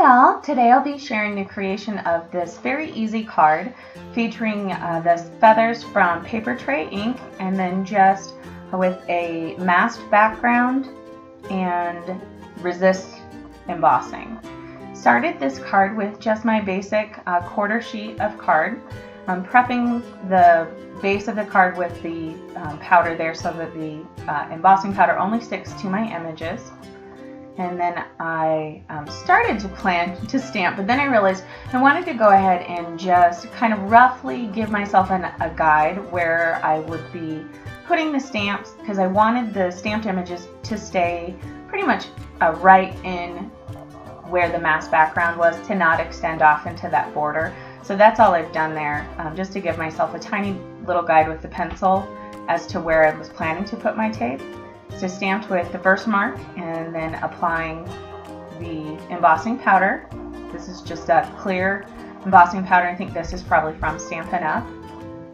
all! Today I'll be sharing the creation of this very easy card featuring the feathers from Papertrey ink and then just with a masked background and resist embossing. Started this card with just my basic quarter sheet of card. I'm prepping the base of the card with the powder there so that the embossing powder only sticks to my images. And then I started to plan to stamp, but then I realized I wanted to go ahead and just kind of roughly give myself a guide where I would be putting the stamps, because I wanted the stamped images to stay pretty much right in where the masked background was, to not extend off into that border. So that's all I've done there, just to give myself a tiny little guide with the pencil as to where I was planning to put my tape. So stamped with the first mark and then applying the embossing powder. This is just a clear embossing powder. I think this is probably from Stampin' Up.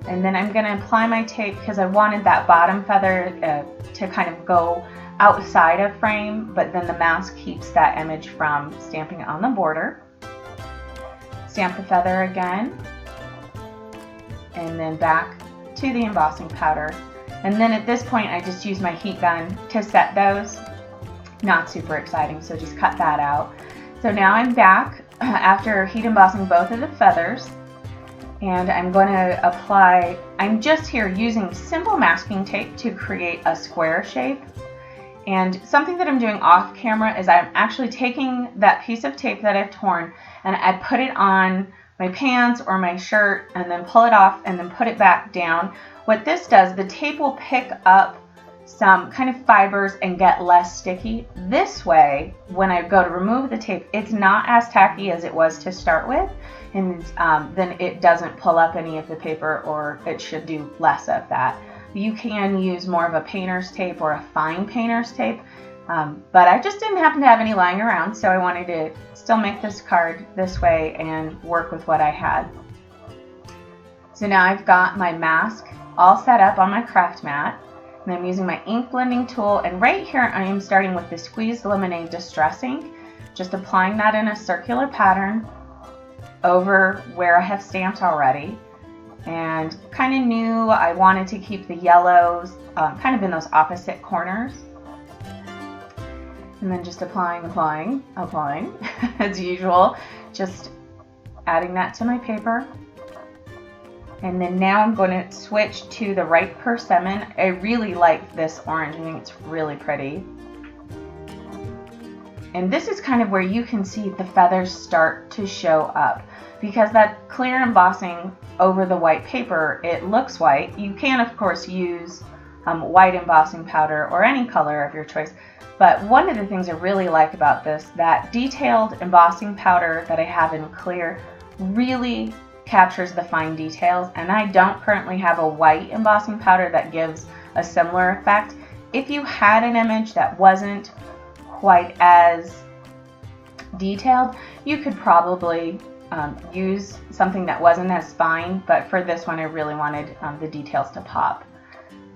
And then I'm going to apply my tape because I wanted that bottom feather to kind of go outside of frame, but then the mask keeps that image from stamping on the border. Stamp the feather again, and then back to the embossing powder. And then at this point I just use my heat gun to set those. Not super exciting, so just cut that out. So now I'm back after heat embossing both of the feathers, and I'm going to apply, I'm just here using simple masking tape to create a square shape. And something that I'm doing off camera is I'm actually taking that piece of tape that I've torn and I put it on my pants or my shirt and then pull it off and then put it back down. What this does, the tape will pick up some kind of fibers and get less sticky. This way, when I go to remove the tape, it's not as tacky as it was to start with, and then it doesn't pull up any of the paper, or it should do less of that. You can use more of a painter's tape or a fine painter's tape, but I just didn't happen to have any lying around, so I wanted to still make this card this way and work with what I had. So now I've got my mask all set up on my craft mat, and I'm using my ink blending tool, and right here I am starting with the squeezed lemonade distress ink, just applying that in a circular pattern over where I have stamped already. And kind of knew I wanted to keep the yellows kind of in those opposite corners. And then just applying as usual, just adding that to my paper. And then now I'm going to switch to the ripe persimmon. I really like this orange. I think it's really pretty. And this is kind of where you can see the feathers start to show up, because that clear embossing over the white paper, it looks white. You can of course use white embossing powder or any color of your choice, but one of the things I really like about this, that detailed embossing powder that I have in clear really captures the fine details, and I don't currently have a white embossing powder that gives a similar effect. If you had an image that wasn't quite as detailed, you could probably use something that wasn't as fine, but for this one I really wanted the details to pop.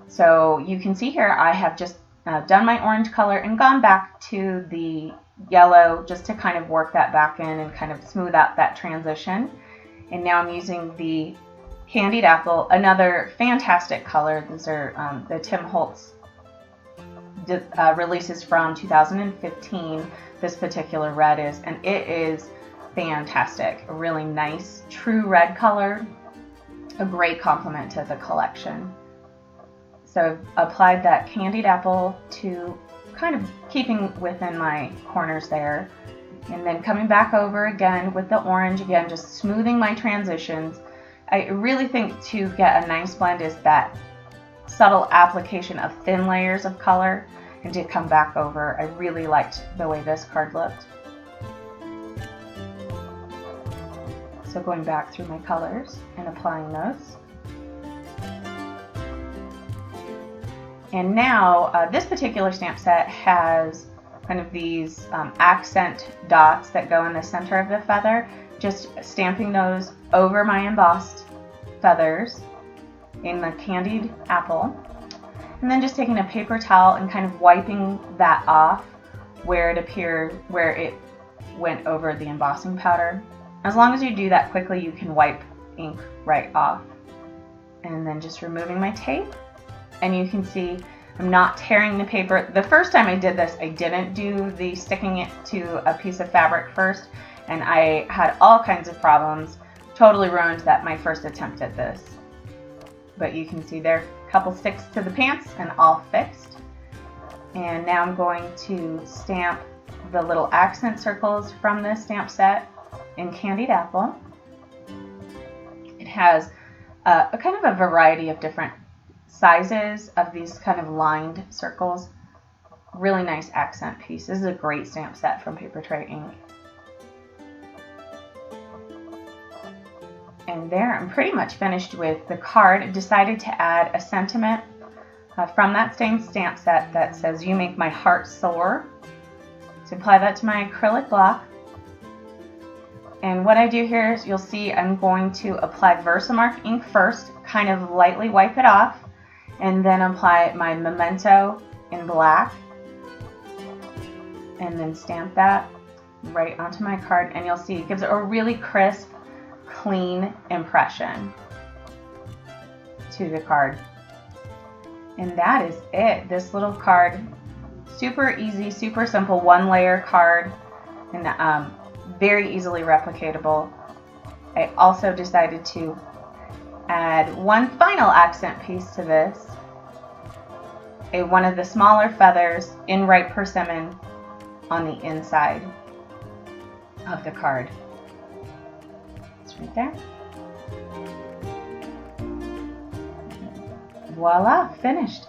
So you can see here I have just done my orange color and gone back to the yellow just to kind of work that back in and kind of smooth out that transition. And now I'm using the Candied Apple, another fantastic color. These are the Tim Holtz releases from 2015. This particular red is, and it is fantastic. A really nice, true red color. A great complement to the collection. So I've applied that Candied Apple to kind of keeping within my corners there. And then coming back over again with the orange, again, just smoothing my transitions. I really think to get a nice blend is that subtle application of thin layers of color, and to come back over. I really liked the way this card looked. So going back through my colors and applying those. And now this particular stamp set has kind of these accent dots that go in the center of the feather. Just stamping those over my embossed feathers in the Candied Apple. And then just taking a paper towel and kind of wiping that off where it appears, where it went over the embossing powder. As long as you do that quickly, you can wipe ink right off. And then just removing my tape, and you can see I'm not tearing the paper. The first time I did this, I didn't do the sticking it to a piece of fabric first, and I had all kinds of problems. Totally ruined my first attempt at this. But you can see there, a couple sticks to the pants and all fixed. And now I'm going to stamp the little accent circles from this stamp set in Candied Apple. It has a kind of a variety of different sizes of these kind of lined circles. Really nice accent piece. This is a great stamp set from Papertrey ink. And there, I'm pretty much finished with the card. I decided to add a sentiment from that same stamp set that says, "You make my heart soar." So apply that to my acrylic block. And what I do here is, you'll see I'm going to apply Versamark ink first, kind of lightly wipe it off, and then apply my Memento in black, and then stamp that right onto my card. And you'll see it gives it a really crisp, clean impression to the card. And that is it. This little card, super easy, super simple, one layer card, and very easily replicatable. I also decided to add one final accent piece to this, one of the smaller feathers in Ripe Persimmon on the inside of the card. It's right there. Voila, finished.